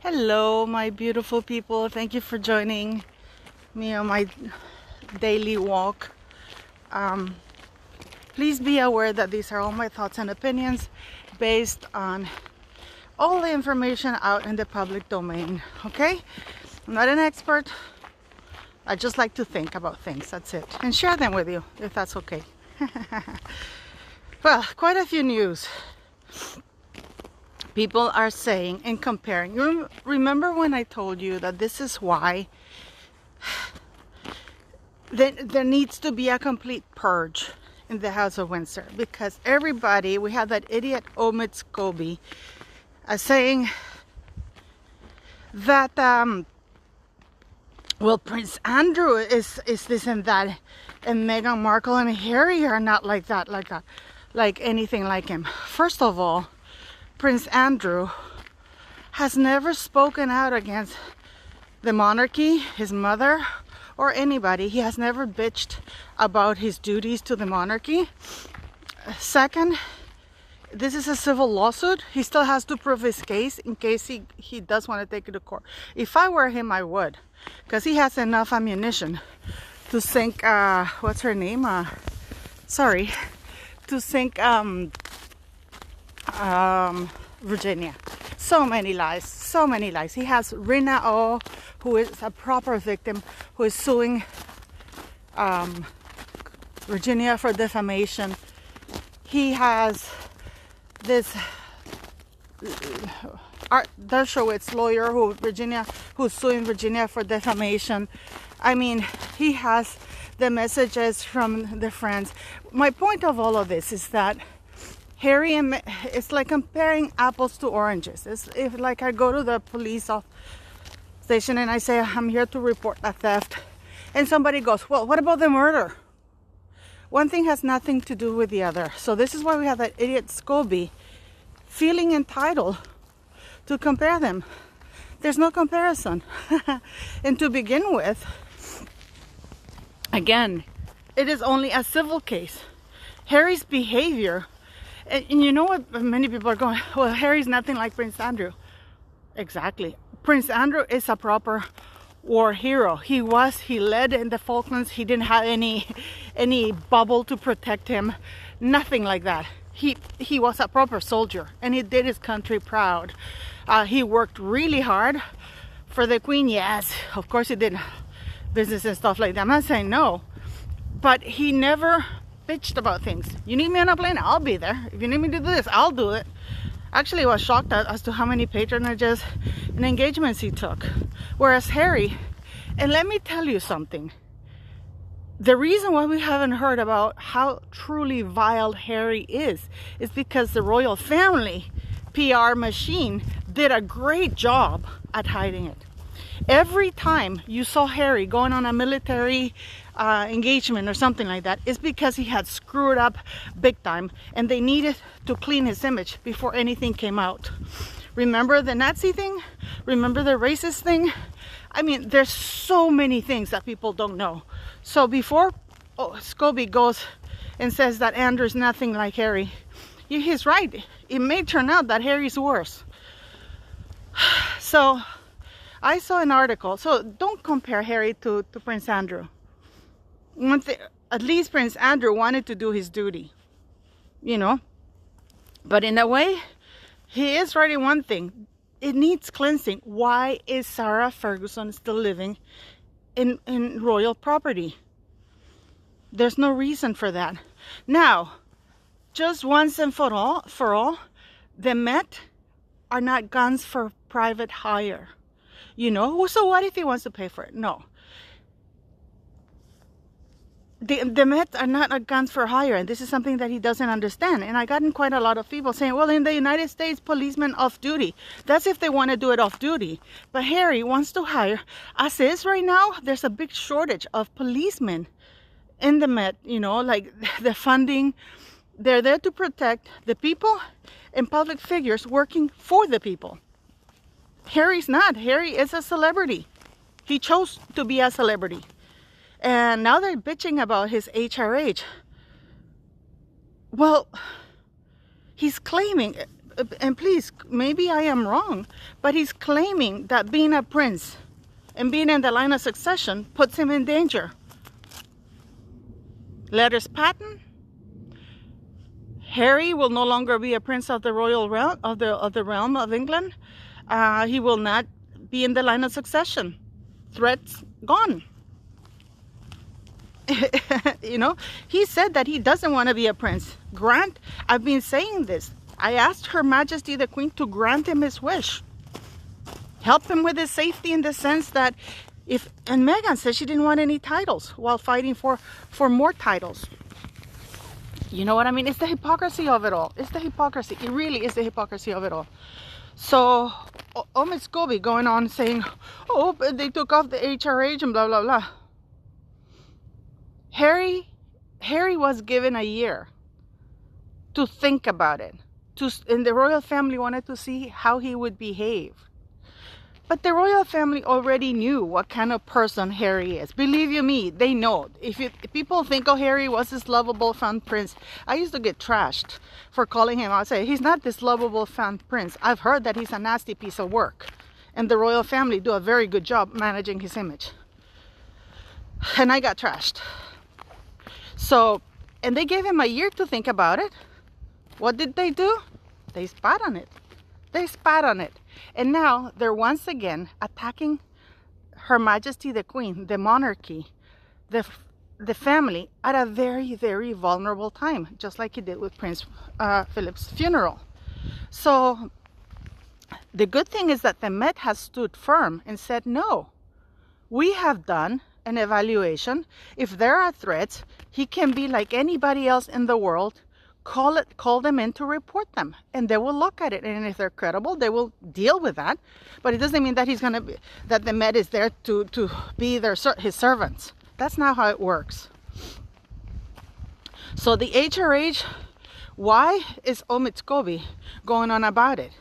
Hello, my beautiful people. Thank you for joining me on my daily walk. Please be aware that these are all my thoughts and opinions based on all the information out in the public domain. Okay? I'm not an expert. I just like to think about things. That's it. And share them with you if that's okay. Well, quite a few news. People are saying and comparing. You remember when I told you that this is why there needs to be a complete purge in the House of Windsor, because everybody, we have that idiot Omid Scobie saying that well, Prince Andrew is this and that, and Meghan Markle and Harry are not like that, like anything like him. First of all, Prince Andrew has never spoken out against the monarchy, his mother, or anybody. He has never bitched about his duties to the monarchy. Second, this is a civil lawsuit. He still has to prove his case in case he does want to take it to court. If I were him, I would, because he has enough ammunition to sink, what's her name? To sink Virginia. So many lies. He has Rina O, who is a proper victim, who is suing Virginia for defamation. He has this Dershowitz lawyer who's suing Virginia for defamation. I mean, he has the messages from the friends. My point of all of this is that Harry and it's like comparing apples to oranges. It's if like I go to the police station and I say I'm here to report a theft, and somebody goes, well, what about the murder? One thing has nothing to do with the other. So this is why we have that idiot Scobie feeling entitled to compare them. There's no comparison. And to begin with, again, it is only a civil case. Harry's behavior. And you know what? Many people are going, well, Harry's nothing like Prince Andrew. Exactly. Prince Andrew is a proper war hero. He led in the Falklands. He didn't have any bubble to protect him. Nothing like that. He was a proper soldier, and he did his country proud. He worked really hard for the Queen. Yes, of course he did business and stuff like that. I'm not saying no, but he never bitched about things. You need me on a plane? I'll be there. If you need me to do this, I'll do it. Actually, I was shocked as to how many patronages and engagements he took. Whereas Harry, and let me tell you something, the reason why we haven't heard about how truly vile Harry is because the royal family PR machine did a great job at hiding it. Every time you saw Harry going on a military engagement or something like that, it's because he had screwed up big time, and they needed to clean his image before anything came out. Remember the Nazi thing? Remember the racist thing? I mean, there's so many things that people don't know. So before Scobie goes and says that Andrew's nothing like Harry, he's right. It may turn out that Harry's worse. So I saw an article. So don't compare Harry to Prince Andrew. At least Prince Andrew wanted to do his duty, you know. But in a way, he is right in one thing. It needs cleansing. Why is Sarah Ferguson still living in royal property? There's no reason for that. Now, just once and for all, the Met are not guns for private hire. You know, so what if he wants to pay for it? No. The Met are not guns for hire, and this is something that he doesn't understand. And I gotten quite a lot of people saying, well, in the United States, policemen off duty. That's if they want to do it off duty. But Harry wants to hire. As is right now, there's a big shortage of policemen in the Met, you know, like the funding. They're there to protect the people and public figures working for the people. Harry's not. Harry is a celebrity. He chose to be a celebrity. And now they're bitching about his HRH. Well, he's claiming, and please, maybe I am wrong, but he's claiming that being a prince and being in the line of succession puts him in danger. Letters patent. Harry will no longer be a prince of the royal realm of the realm of England. He will not be in the line of succession. Threats gone. You know, he said that he doesn't want to be a prince. Grant, I've been saying this. I asked Her Majesty the Queen to grant him his wish. Help him with his safety in the sense that and Meghan said she didn't want any titles while fighting for more titles. You know what I mean? It's the hypocrisy of it all. It's the hypocrisy. It really is the hypocrisy of it all. So, Omid Scobie going on saying, oh, but they took off the HRH and blah, blah, blah. Harry was given a year to think about it. And the royal family wanted to see how he would behave. But the royal family already knew what kind of person Harry is. Believe you me, they know. If people think, oh, Harry was this lovable fun prince. I used to get trashed for calling him. I'd say, he's not this lovable fun prince. I've heard that he's a nasty piece of work. And the royal family do a very good job managing his image. And I got trashed. So, and they gave him a year to think about it. What did they do? They spat on it. They spat on it. And now they're once again attacking Her Majesty the Queen, the monarchy, the family at a very, very vulnerable time, just like he did with Prince Philip's funeral. So the good thing is that the Met has stood firm and said, no, we have done an evaluation. If there are threats, he can be like anybody else in the world. Call them in to report them, and they will look at it, and if they're credible, they will deal with that. But it doesn't mean that that the Met is there to be his servants. That's not how it works. So the HRH, why is Omid Scobie going on about it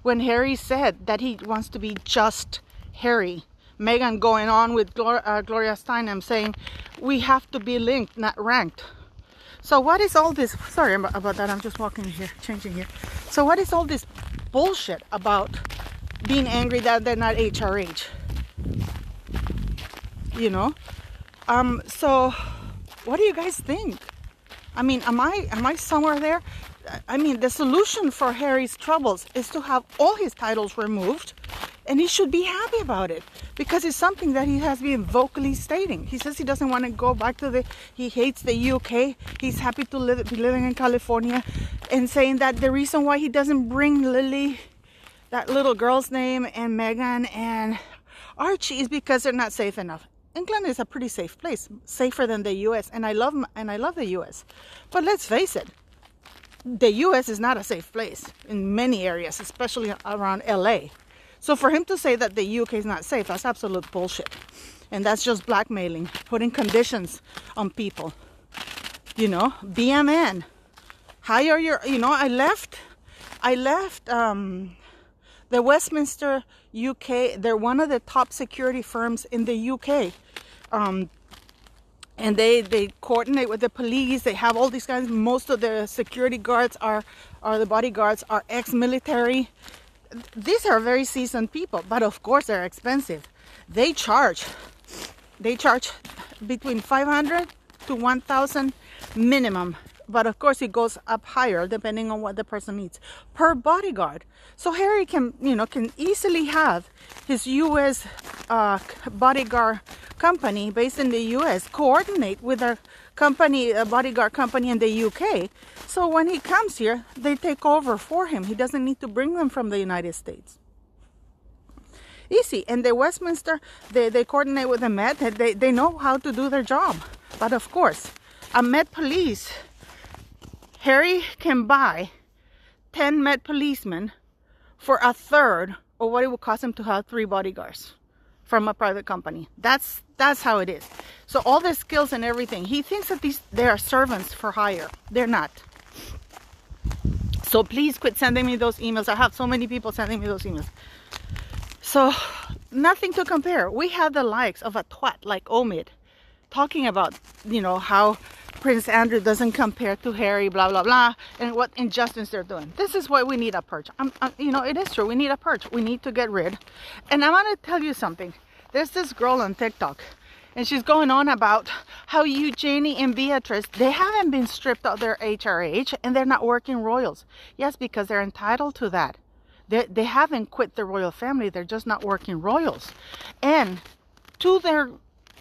when Harry said that he wants to be just Harry? Meghan going on with Gloria Steinem saying we have to be linked, not ranked. So what is all this? Sorry about that. I'm just walking here, changing here. So what is all this bullshit about being angry that they're not HRH? You know? So what do you guys think? I mean, am I somewhere there? I mean, the solution for Harry's troubles is to have all his titles removed, and he should be happy about it because it's something that he has been vocally stating. He says he doesn't want to go back to he hates the UK. He's happy to be living in California, and saying that the reason why he doesn't bring Lily, that little girl's name, and Meghan and Archie is because they're not safe enough. England is a pretty safe place, safer than the US, and I love the US. But let's face it, the US is not a safe place in many areas, especially around LA. So for him to say that the UK is not safe, that's absolute bullshit. And that's just blackmailing, putting conditions on people. You know, be a man. Hire your, you know, I left the Westminster UK. They're one of the top security firms in the UK. And they coordinate with the police. They have all these guys. Most of the security guards the bodyguards are ex-military. These are very seasoned people, but of course they're expensive. They charge between 500 to 1,000 minimum, but of course it goes up higher depending on what the person needs per bodyguard. So Harry can easily have his US bodyguard company based in the US coordinate with a bodyguard company in the UK. So when he comes here, they take over for him. He doesn't need to bring them from the United States. Easy. And the Westminster, they coordinate with the Met. They know how to do their job. But of course, a Met police, Harry can buy 10 Met policemen for a third of what it would cost him to have 3 bodyguards from a private company. That's how it is. So all the skills and everything, he thinks that they are servants for hire. They're not. So please quit sending me those emails. I have so many people sending me those emails. So nothing to compare. We have the likes of a twat like Omid talking about, you know, how Prince Andrew doesn't compare to Harry, blah, blah, blah, and what injustice they're doing. This is why we need a purge. You know, it is true. We need a purge. We need to get rid. And I'm going to tell you something. There's this girl on TikTok, and she's going on about how Eugenie and Beatrice, they haven't been stripped of their HRH, and they're not working royals. Yes, because they're entitled to that. They haven't quit the royal family. They're just not working royals. And to their...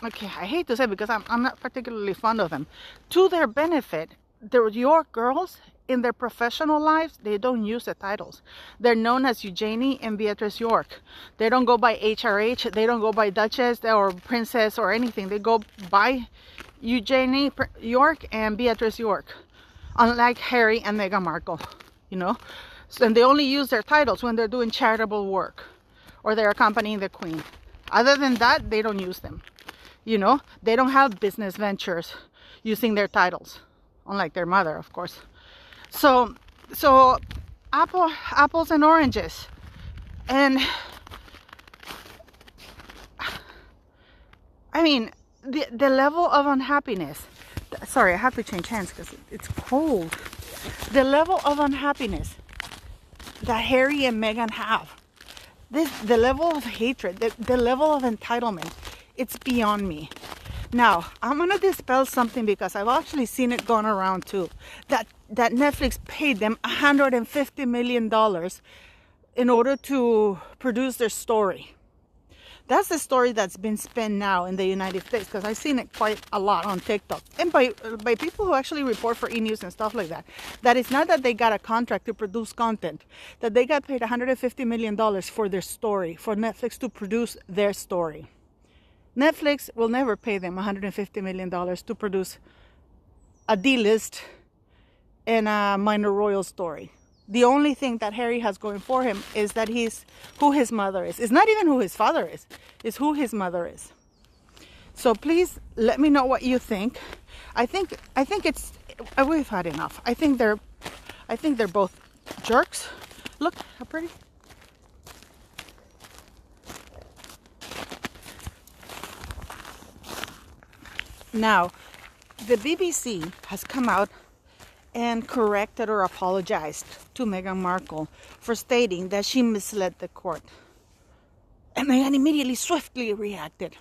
Okay, I hate to say it because I'm not particularly fond of them. To their benefit, the York girls, in their professional lives, they don't use the titles. They're known as Eugenie and Beatrice York. They don't go by HRH. They don't go by Duchess or Princess or anything. They go by Eugenie York and Beatrice York. Unlike Harry and Meghan Markle, you know. And they only use their titles when they're doing charitable work or they're accompanying the Queen. Other than that, they don't use them. You know, they don't have business ventures using their titles, unlike their mother, of course. So apples and oranges. And I mean, the level of unhappiness. Sorry, I have to change hands because it's cold. The level of unhappiness that Harry and Meghan have. The level of hatred, the level of entitlement. It's beyond me. Now, I'm going to dispel something because I've actually seen it going around too. That Netflix paid them $150 million in order to produce their story. That's the story that's been spent now in the United States, because I've seen it quite a lot on TikTok. And by people who actually report for E-News and stuff like that. That it's not that they got a contract to produce content. That they got paid $150 million for their story, for Netflix to produce their story. Netflix will never pay them $150 million to produce a D-list and a minor royal story. The only thing that Harry has going for him is that he's who his mother is. It's not even who his father is. It's who his mother is. So please let me know what you think. I think it's we've had enough. I think they're both jerks. Look how pretty. Now, the BBC has come out and corrected or apologized to Meghan Markle for stating that she misled the court. And Meghan immediately, swiftly reacted.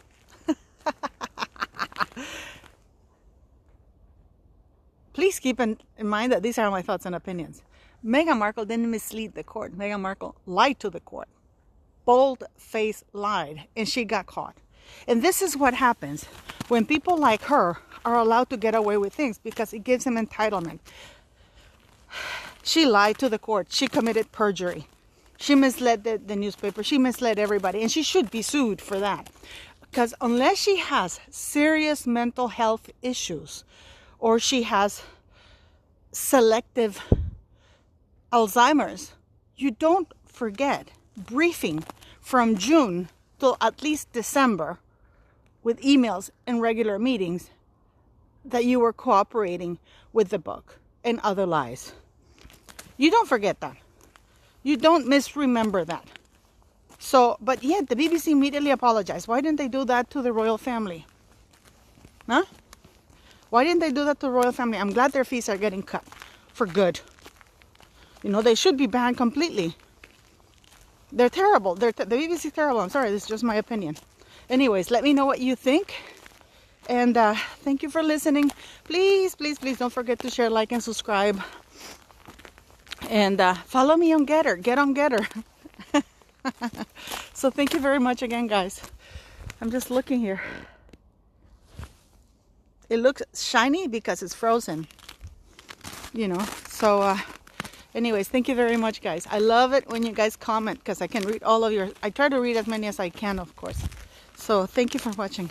Please keep in mind that these are my thoughts and opinions. Meghan Markle didn't mislead the court. Meghan Markle lied to the court. Bold-faced lied, and she got caught. And this is what happens when people like her are allowed to get away with things, because it gives them entitlement. She lied to the court. She committed perjury. She misled the newspaper. She misled everybody. And she should be sued for that. Because unless she has serious mental health issues, or she has selective Alzheimer's, you don't forget briefing from June till at least December with emails and regular meetings that you were cooperating with the book and other lies. You don't forget that. You don't misremember that. So, but yet the BBC immediately apologized. Why didn't they do that to the royal family? Huh? Why didn't they do that to the royal family? I'm glad their fees are getting cut for good. You know, they should be banned completely. They're terrible. The BBC is terrible. I'm sorry, this is just my opinion. Anyways, let me know what you think. And thank you for listening. Please, please, please don't forget to share, like, and subscribe. And follow me on Getter. Get on Getter. So thank you very much again, guys. I'm just looking here. It looks shiny because it's frozen. You know, so... anyways, thank you very much, guys. I love it when you guys comment, because I can read all of your... I try to read as many as I can, of course. So thank you for watching.